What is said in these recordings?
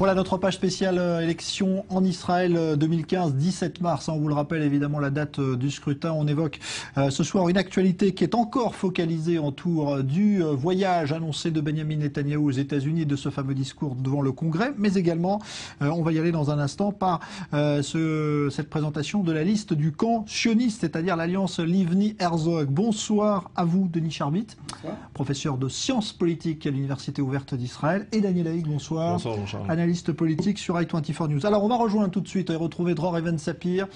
Voilà notre page spéciale élection en Israël 2015, 17 mars. On vous le rappelle évidemment la date du scrutin. On évoque ce soir une actualité qui est encore focalisée autour du voyage annoncé de Benjamin Netanyahou aux États-Unis, de ce fameux discours devant le Congrès, mais également, on va y aller dans un instant, par cette présentation de la liste du camp sioniste, c'est-à-dire l'alliance Livni-Herzog. Bonsoir à vous, Denis Charbit, professeur de sciences politiques à l'Université ouverte d'Israël, et Daniel Haïk, bonsoir. Bonsoir, Jean-Charles. Analyste politique sur I24 News. Alors, on va rejoindre tout de suite et retrouver Dror Even-Sapir,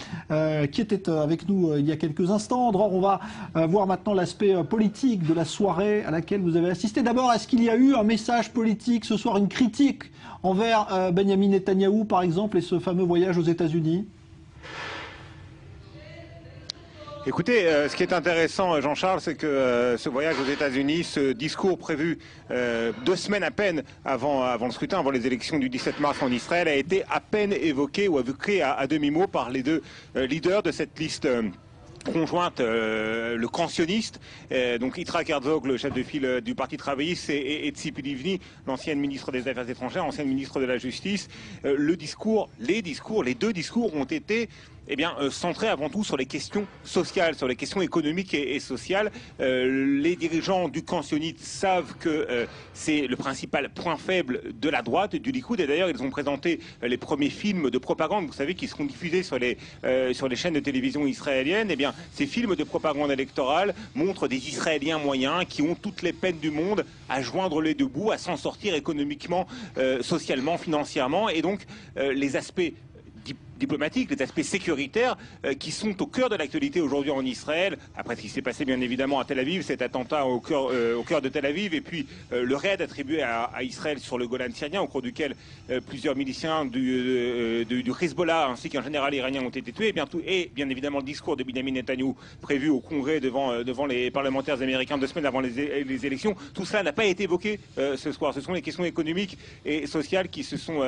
qui était avec nous il y a quelques instants. Dror, on va voir maintenant l'aspect politique de la soirée à laquelle vous avez assisté. D'abord, est-ce qu'il y a eu un message politique ce soir, une critique envers Benjamin Netanyahou, par exemple, et ce fameux voyage aux États-Unis ? Écoutez, ce qui est intéressant, Jean-Charles, c'est que ce voyage aux États-Unis, ce discours prévu 2 semaines à peine avant le scrutin, avant les élections du 17 mars en Israël, a été à peine évoqué ou évoqué à demi-mot par les deux leaders de cette liste conjointe, le camp sioniste, donc Yitzhak Herzog, le chef de file du Parti travailliste, et Tzipi Livni, l'ancienne ministre des Affaires étrangères, ancienne ministre de la Justice. Les deux discours ont été centré avant tout sur les questions sociales, sur les questions économiques et sociales. Les dirigeants du camp sioniste savent que c'est le principal point faible de la droite, du Likoud, et d'ailleurs ils ont présenté les premiers films de propagande, vous savez, qui seront diffusés sur les chaînes de télévision israéliennes. Eh bien, ces films de propagande électorale montrent des Israéliens moyens qui ont toutes les peines du monde à joindre les deux bouts, à s'en sortir économiquement, socialement, financièrement, et donc les aspects diplomatiques, les aspects sécuritaires qui sont au cœur de l'actualité aujourd'hui en Israël, après ce qui s'est passé bien évidemment à Tel Aviv, cet attentat au cœur de Tel Aviv, et puis le raid attribué à Israël sur le Golan syrien, au cours duquel plusieurs miliciens du Hezbollah ainsi qu'un général iranien ont été tués, et bien évidemment le discours de Benjamin Netanyahou prévu au Congrès devant les parlementaires américains 2 semaines avant les élections. Tout cela n'a pas été évoqué ce soir. Ce sont les questions économiques et sociales qui se sont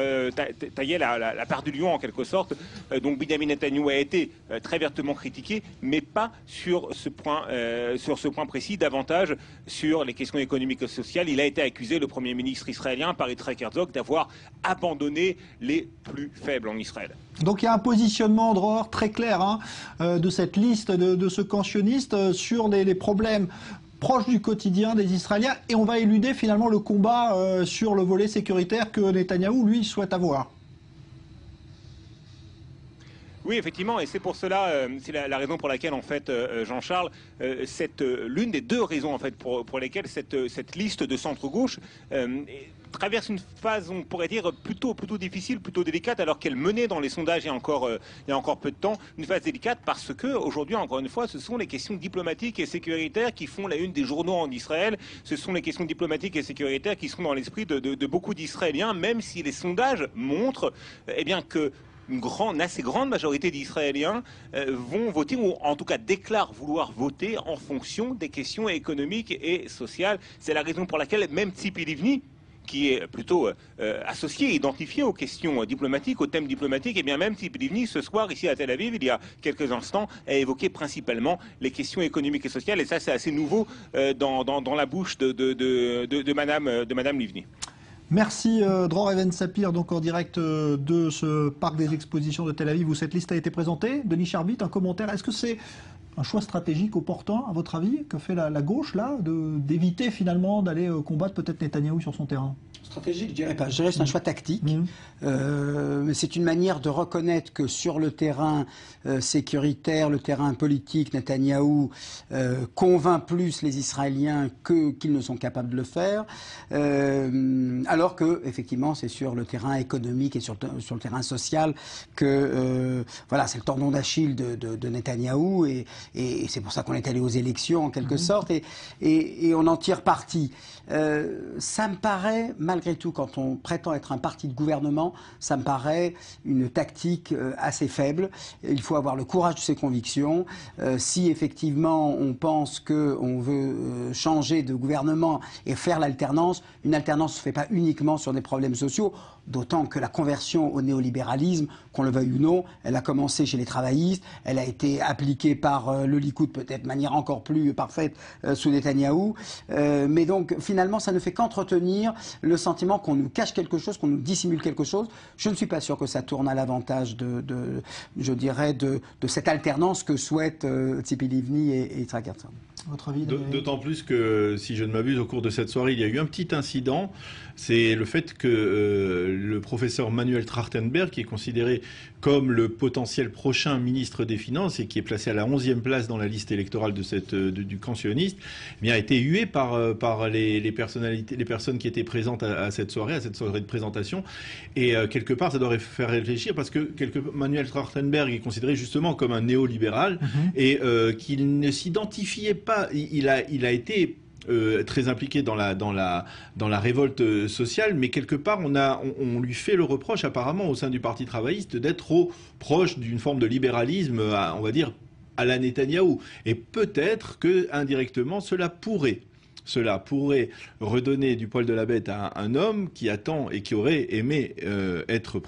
taillées la part du lion en quelque sorte. Donc Benjamin Netanyahou a été très vertement critiqué, mais pas sur ce point précis, davantage sur les questions économiques et sociales. Il a été accusé, le Premier ministre israélien, par Yitzhak Herzog, d'avoir abandonné les plus faibles en Israël. Donc il y a un positionnement, Dror, très clair de cette liste de ce camp sioniste sur les problèmes proches du quotidien des Israéliens, et on va éluder finalement le combat sur le volet sécuritaire que Netanyahou, lui, souhaite avoir. Oui, effectivement, et c'est pour cela, c'est la raison pour laquelle, en fait, Jean-Charles, l'une des 2 raisons, en fait, pour lesquelles cette liste de centre-gauche traverse une phase, on pourrait dire, plutôt difficile, plutôt délicate, alors qu'elle menait dans les sondages il y a encore peu de temps, une phase délicate, parce que aujourd'hui, encore une fois, ce sont les questions diplomatiques et sécuritaires qui font la une des journaux en Israël. Ce sont les questions diplomatiques et sécuritaires qui sont dans l'esprit de beaucoup d'Israéliens, même si les sondages montrent, que une assez grande majorité d'Israéliens vont voter, ou en tout cas déclarent vouloir voter en fonction des questions économiques et sociales. C'est la raison pour laquelle même Tzipi Livni, qui est plutôt associé, identifié aux questions diplomatiques, aux thèmes diplomatiques, et bien même Tzipi Livni, ce soir, ici à Tel Aviv, il y a quelques instants, a évoqué principalement les questions économiques et sociales, et ça c'est assez nouveau dans la bouche de Madame Livni. Merci Dror Even-Sapir, donc en direct de ce parc des expositions de Tel Aviv où cette liste a été présentée. Denis Charbit, un commentaire. Est-ce que c'est un choix stratégique opportun, à votre avis, que fait la gauche là, d'éviter finalement d'aller combattre peut-être Netanyahou sur son terrain ? Stratégique, je dirais pas. Je dirais que c'est un choix tactique. C'est une manière de reconnaître que sur le terrain sécuritaire, le terrain politique, Netanyahou convainc plus les Israéliens qu'ils ne sont capables de le faire. Alors que, effectivement, c'est sur le terrain économique et sur le terrain social que c'est le tendon d'Achille de Netanyahou, et c'est pour ça qu'on est allé aux élections en quelque sorte, et on en tire parti. Ça me paraît, malgré tout, quand on prétend être un parti de gouvernement, ça me paraît une tactique assez faible. Il faut avoir le courage de ses convictions. Si effectivement on pense qu'on veut changer de gouvernement et faire l'alternance, une alternance ne se fait pas uniquement sur des problèmes sociaux. D'autant que la conversion au néolibéralisme, qu'on le veuille ou non, elle a commencé chez les travaillistes, elle a été appliquée par le Likoud peut-être de manière encore plus parfaite sous Netanyahou. Mais donc finalement, ça ne fait qu'entretenir le le sentiment qu'on nous cache quelque chose, qu'on nous dissimule quelque chose. Je ne suis pas sûr que ça tourne à l'avantage je dirais, de cette alternance que souhaitent Tzipi Livni et Yitzhak Herzog. Votre avis, d'autant plus que, si je ne m'abuse, au cours de cette soirée, il y a eu un petit incident. C'est le fait que le professeur Manuel Trachtenberg, qui est considéré comme le potentiel prochain ministre des Finances et qui est placé à la 11e place dans la liste électorale du camp sioniste, eh bien, a été hué par les personnes qui étaient présentes à cette soirée de présentation. Et quelque part, ça devrait faire réfléchir parce que Manuel Trachtenberg est considéré justement comme un néolibéral et qu'il ne s'identifiait pas. Il a été très impliqué dans la révolte sociale, mais quelque part on lui fait le reproche apparemment au sein du Parti travailliste d'être trop proche d'une forme de libéralisme, on va dire, à la Netanyahou. Et peut-être que indirectement cela pourrait redonner du poil de la bête à un homme qui attend et qui aurait aimé être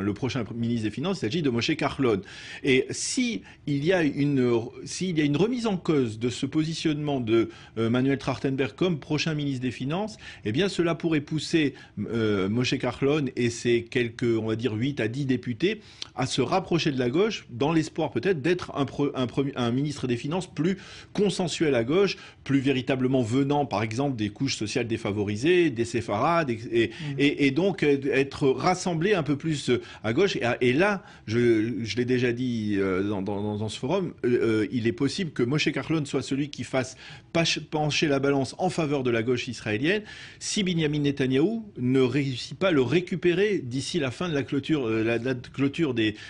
le prochain ministre des Finances. Il s'agit de Moshe Kahlon. Et s'il y a une remise en cause de ce positionnement de Manuel Trachtenberg comme prochain ministre des Finances, eh bien cela pourrait pousser Moshe Kahlon et ses quelques, on va dire, 8 à 10 députés à se rapprocher de la gauche dans l'espoir peut-être d'être un ministre des Finances plus consensuel à gauche, plus véritablement venant par exemple des couches sociales défavorisées, des séfarades, et donc être rassemblé un peu plus à gauche. Et là, je l'ai déjà dit dans ce forum, il est possible que Moshe Kahlon soit celui qui fasse pencher la balance en faveur de la gauche israélienne si Binyamin Netanyahou ne réussit pas à le récupérer d'ici la fin de la clôture,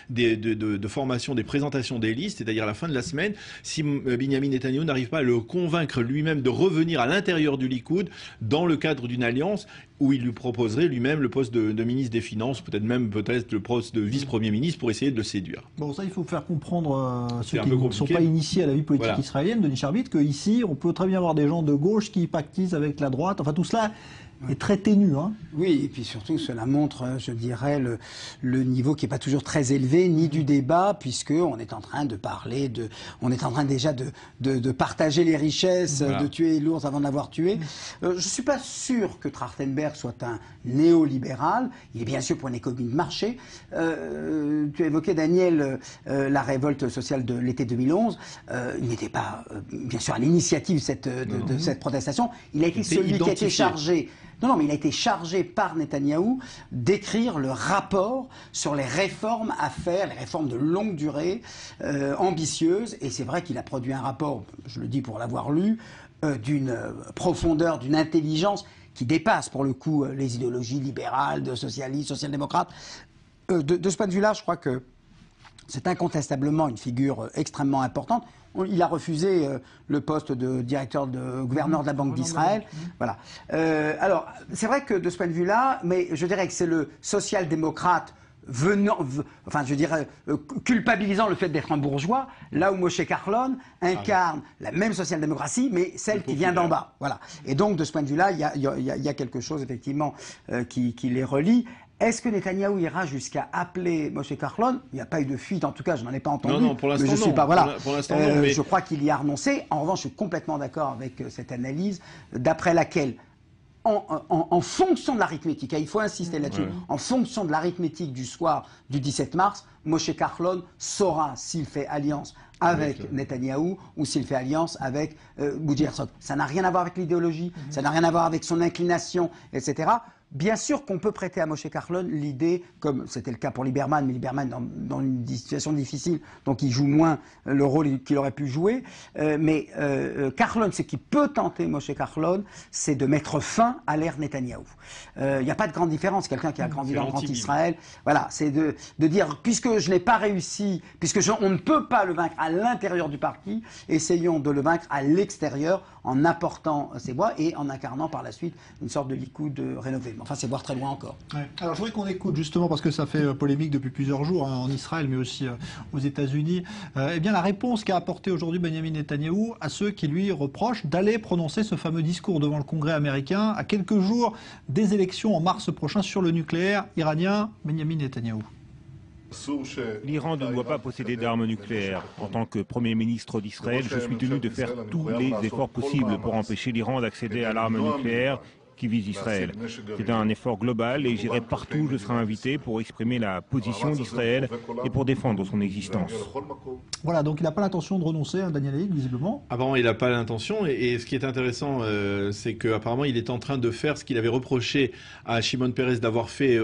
de formation des présentations des listes, c'est-à-dire à la fin de la semaine, si Binyamin Netanyahou n'arrive pas à le convaincre lui-même de revenir à l'intérieur du Likoud dans le cadre d'une alliance où il lui proposerait lui-même le poste de ministre des Finances, peut-être le poste de vice-premier ministre pour essayer de le séduire. Bon, ça, il faut faire comprendre ceux qui ne sont pas initiés à la vie politique israélienne, Denis Charbit, qu'ici, on peut très bien avoir des gens de gauche qui pactisent avec la droite. Enfin, tout cela est très ténu. Hein. Oui, et puis surtout, cela montre, je dirais, le niveau qui n'est pas toujours très élevé, ni du débat, puisqu'on est en train de parler on est en train déjà de partager les richesses, de tuer l'ours avant de l'avoir tué. Je ne suis pas sûr que Trachtenberg soit un néolibéral. Il est bien sûr pour une économie de marché. Tu as évoqué, Daniel, la révolte sociale de l'été 2011. Il n'était pas, bien sûr, à l'initiative de cette protestation. Il a été celui qui a été chargé. Non, mais il a été chargé par Netanyahou d'écrire le rapport sur les réformes à faire, les réformes de longue durée, ambitieuses. Et c'est vrai qu'il a produit un rapport, je le dis pour l'avoir lu, d'une profondeur, d'une intelligence qui dépasse pour le coup les idéologies libérales, de socialistes, social-démocrates. De ce point de vue-là, je crois que c'est incontestablement une figure extrêmement importante. Il a refusé le poste de gouverneur de la Banque d'Israël. Voilà. Alors, c'est vrai que de ce point de vue-là, mais je dirais que c'est le social-démocrate culpabilisant le fait d'être un bourgeois, là où Moshe Kahlon incarne la même social-démocratie, mais celle qui vient d'en bas. Voilà. Et donc, de ce point de vue-là, il y a quelque chose, effectivement, qui les relie. Est-ce que Netanyahou ira jusqu'à appeler Moshe Kahlon? Il n'y a pas eu de fuite, en tout cas, je n'en ai pas entendu. Non, pour l'instant, je suis non. Pas, voilà. Pour l'instant, non, mais... Je crois qu'il y a renoncé. En revanche, je suis complètement d'accord avec cette analyse, d'après laquelle, en fonction de l'arithmétique, il faut insister là-dessus, en fonction de l'arithmétique du soir du 17 mars, Moshe Kahlon saura s'il fait alliance avec Netanyahou ou s'il fait alliance avec Bougie Herzog. Ça n'a rien à voir avec l'idéologie, ça n'a rien à voir avec son inclination, etc. Bien sûr qu'on peut prêter à Moshe Kahlon l'idée, comme c'était le cas pour Lieberman, mais Lieberman dans une situation difficile, donc il joue moins le rôle qu'il aurait pu jouer. Mais Kahlon, ce qui peut tenter Moshe Kahlon, c'est de mettre fin à l'ère Netanyahou. Il n'y a pas de grande différence. Quelqu'un qui a grandi dans le Grand Israël, voilà, c'est de dire, puisque je n'ai pas réussi, on ne peut pas le vaincre à l'intérieur du parti, essayons de le vaincre à l'extérieur en apportant ses voix et en incarnant par la suite une sorte de Likoud rénové. Enfin, c'est voir très loin encore. Ouais. Alors, je voudrais qu'on écoute, justement, parce que ça fait polémique depuis plusieurs jours en Israël, mais aussi aux États-Unis, eh bien, la réponse qu'a apportée aujourd'hui Benjamin Netanyahou à ceux qui lui reprochent d'aller prononcer ce fameux discours devant le Congrès américain à quelques jours des élections en mars prochain sur le nucléaire iranien. Benjamin Netanyahou. L'Iran ne doit pas posséder d'armes nucléaires. En tant que Premier ministre d'Israël, je suis tenu de faire tous les efforts possibles pour empêcher l'Iran d'accéder à l'arme nucléaire qui vise Israël. C'est un effort global et j'irai partout où je serai invité pour exprimer la position d'Israël et pour défendre son existence. Voilà, donc il n'a pas l'intention de renoncer, hein, Daniel Haig, visiblement. Apparemment, il n'a pas l'intention. Et ce qui est intéressant, c'est qu'apparemment, il est en train de faire ce qu'il avait reproché à Shimon Peres d'avoir fait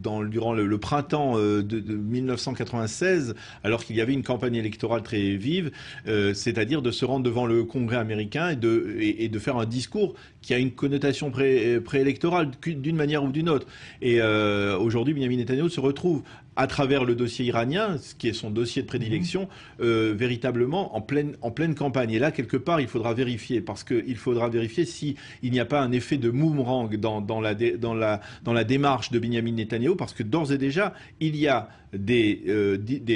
durant le printemps de 1996, alors qu'il y avait une campagne électorale très vive, c'est-à-dire de se rendre devant le Congrès américain et de faire un discours qui a une connotation préélectorale d'une manière ou d'une autre. Et aujourd'hui, Benjamin Netanyahou se retrouve à travers le dossier iranien, ce qui est son dossier de prédilection, véritablement en pleine campagne. Et là, quelque part, il faudra vérifier, parce qu'il faudra vérifier s'il n'y a pas un effet de boomerang dans la démarche de Benjamin Netanyahou, parce que d'ores et déjà, il y a des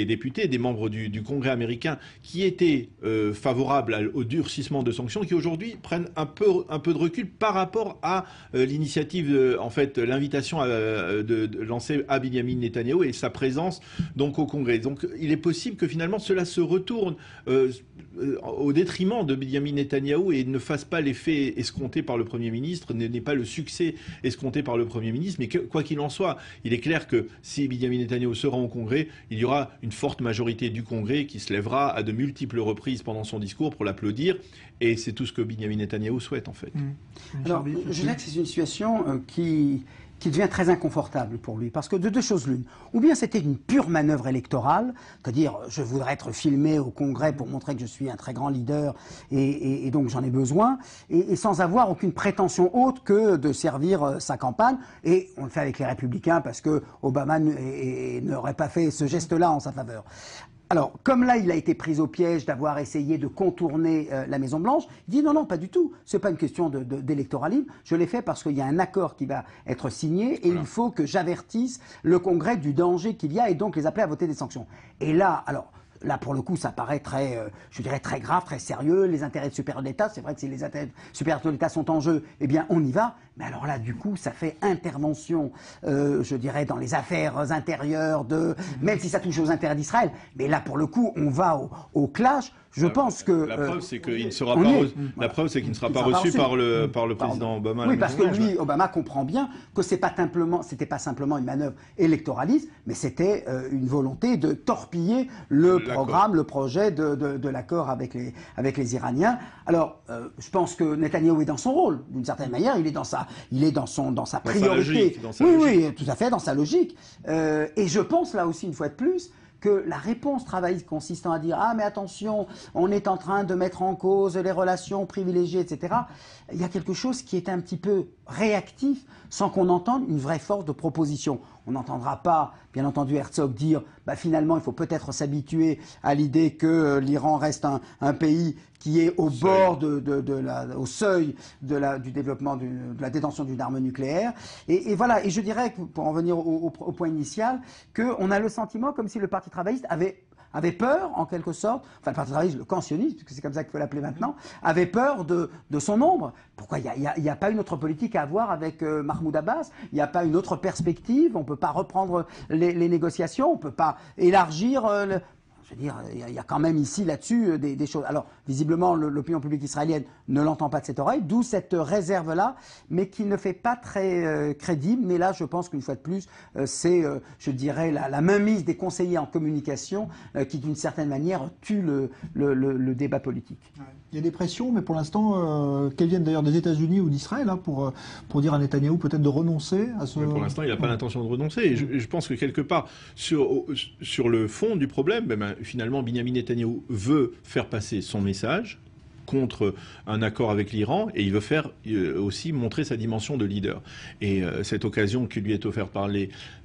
députés, des membres du Congrès américain qui étaient favorables au durcissement de sanctions, qui aujourd'hui prennent un peu de recul par rapport à l'initiative, en fait, l'invitation de lancer à Benjamin Netanyahou et sa présence donc au Congrès. Donc il est possible que finalement cela se retourne au détriment de Benjamin Netanyahou et ne fasse pas l'effet escompté par le Premier ministre, n'ait pas le succès escompté par le Premier ministre. Mais quoi qu'il en soit, il est clair que si Benjamin Netanyahou se rend au Congrès, il y aura une forte majorité du Congrès qui se lèvera à de multiples reprises pendant son discours pour l'applaudir. Et c'est tout ce que Benjamin Netanyahou souhaite en fait. Alors, je dirais que c'est une situation qui devient très inconfortable pour lui, parce que de deux choses l'une. Ou bien c'était une pure manœuvre électorale, c'est-à-dire je voudrais être filmé au Congrès pour montrer que je suis un très grand leader et donc j'en ai besoin, et sans avoir aucune prétention autre que de servir sa campagne. Et on le fait avec les Républicains parce que Obama n'aurait pas fait ce geste-là en sa faveur. Alors, comme là, il a été pris au piège d'avoir essayé de contourner la Maison-Blanche, il dit non, pas du tout. C'est pas une question d'électoralisme. Je l'ai fait parce qu'il y a un accord qui va être signé et il faut que j'avertisse le Congrès du danger qu'il y a et donc les appeler à voter des sanctions. Et là, alors... Là, pour le coup, ça paraît très, je dirais, très grave, très sérieux. Les intérêts supérieurs de l'État, c'est vrai que si les intérêts supérieurs de l'État sont en jeu, eh bien, on y va. Mais alors là, du coup, ça fait intervention, je dirais, dans les affaires intérieures même si ça touche aux intérêts d'Israël. Mais là, pour le coup, on va au clash. Je pense que la preuve, c'est qu'il ne sera pas la preuve, c'est qu'il ne sera pas reçu par le président Obama. Oui, parce que lui, Obama comprend bien que c'était pas simplement une manœuvre électoraliste, mais c'était une volonté de torpiller le programme, le projet de l'accord avec les Iraniens. Alors, je pense que Netanyahou est dans son rôle, d'une certaine manière. Il est dans sa priorité. Oui, tout à fait, dans sa logique. Et je pense là aussi, une fois de plus, que la réponse travailliste consistant à dire « Ah, mais attention, on est en train de mettre en cause les relations privilégiées, etc. » Il y a quelque chose qui est un petit peu réactif sans qu'on entende une vraie force de proposition. On n'entendra pas, bien entendu, Herzog dire bah, « Finalement, il faut peut-être s'habituer à l'idée que l'Iran reste un pays qui est au bord au seuil du développement, de la détention d'une arme nucléaire. » Et voilà, et je dirais, pour en venir au point initial, qu'on a le sentiment comme si le Parti travailliste avait peur, en quelque sorte, enfin le Parti travailliste, le cancioniste, puisque c'est comme ça qu'il faut l'appeler maintenant, avait peur de son ombre. Pourquoi il n'y a pas une autre politique à avoir avec Mahmoud Abbas? Il n'y a pas une autre perspective? On ne peut pas reprendre les négociations? On ne peut pas élargir... Je veux dire, il y a quand même ici, là-dessus, des choses. Alors, visiblement, l'opinion publique israélienne ne l'entend pas de cette oreille, d'où cette réserve-là, mais qui ne fait pas très crédible. Mais là, je pense qu'une fois de plus, c'est, je dirais, la mainmise des conseillers en communication qui, d'une certaine manière, tue le débat politique. Il y a des pressions, mais pour l'instant, qu'elles viennent d'ailleurs des États-Unis ou d'Israël, hein, pour dire à Netanyahou peut-être de renoncer à ce... Mais pour l'instant, il n'a pas l'intention de renoncer. Et je pense que quelque part, sur le fond du problème, finalement, Benjamin Netanyahou veut faire passer son message contre un accord avec l'Iran et il veut faire aussi montrer sa dimension de leader. Et cette occasion qui lui est offerte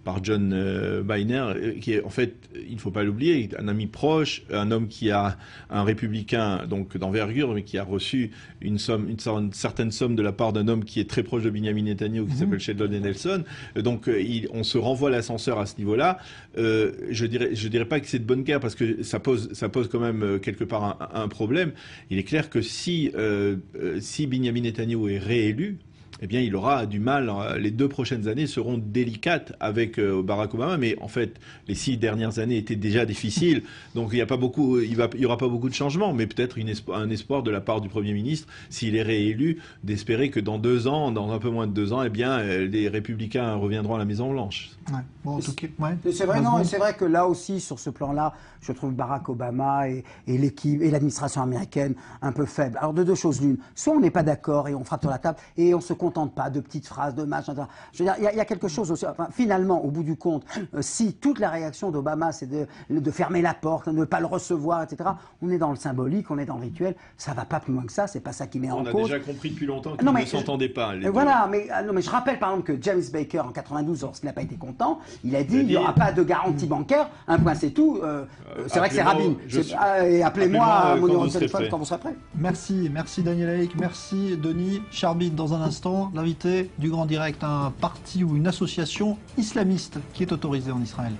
par John Boehner, qui est en fait, il ne faut pas l'oublier, un ami proche, un homme qui a un républicain donc d'envergure, mais qui a reçu une certaine somme de la part d'un homme qui est très proche de Benjamin Netanyahou, qui s'appelle Sheldon Adelson. Donc on se renvoie l'ascenseur à ce niveau-là. Je dirais pas que c'est de bonne guerre parce que ça pose quand même quelque part un problème. Il est clair que si Benjamin Netanyahou est réélu, eh bien, il aura du mal. Les 2 prochaines années seront délicates avec Barack Obama, mais en fait, les 6 dernières années étaient déjà difficiles, donc il n'y aura pas beaucoup de changements, mais peut-être un espoir de la part du Premier ministre, s'il est réélu, d'espérer que dans 2 ans, dans un peu moins de 2 ans, eh bien, les Républicains reviendront à la Maison-Blanche. Ouais. Bon, en tout cas, ouais. C'est vrai, non, et c'est vrai que là aussi, sur ce plan-là, je trouve Barack Obama et l'équipe et l'administration américaine un peu faibles. Alors, de 2 choses l'une, soit on n'est pas d'accord et on frappe sur la table et on se contente pas de petites phrases, de matchs. Je veux dire, il y a quelque chose aussi. Enfin, finalement, au bout du compte, si toute la réaction d'Obama, c'est de fermer la porte, de ne pas le recevoir, etc., on est dans le symbolique, on est dans le rituel. Ça va pas plus loin que ça. C'est pas ça qui met en cause. On a déjà compris depuis longtemps qu'ils ne s'entendaient pas. Voilà, mais je rappelle par exemple que James Baker en 92, lorsqu'il n'a pas été content, il a dit il n'y aura pas de garantie bancaire. Un point, c'est tout. C'est vrai que c'est Rabin. Et appelez-moi à mon numéro de téléphone quand vous serez prêt. Merci Daniel Haïk, merci Denis Charbit. Dans un instant, l'invité du Grand Direct, un parti ou une association islamiste qui est autorisée en Israël.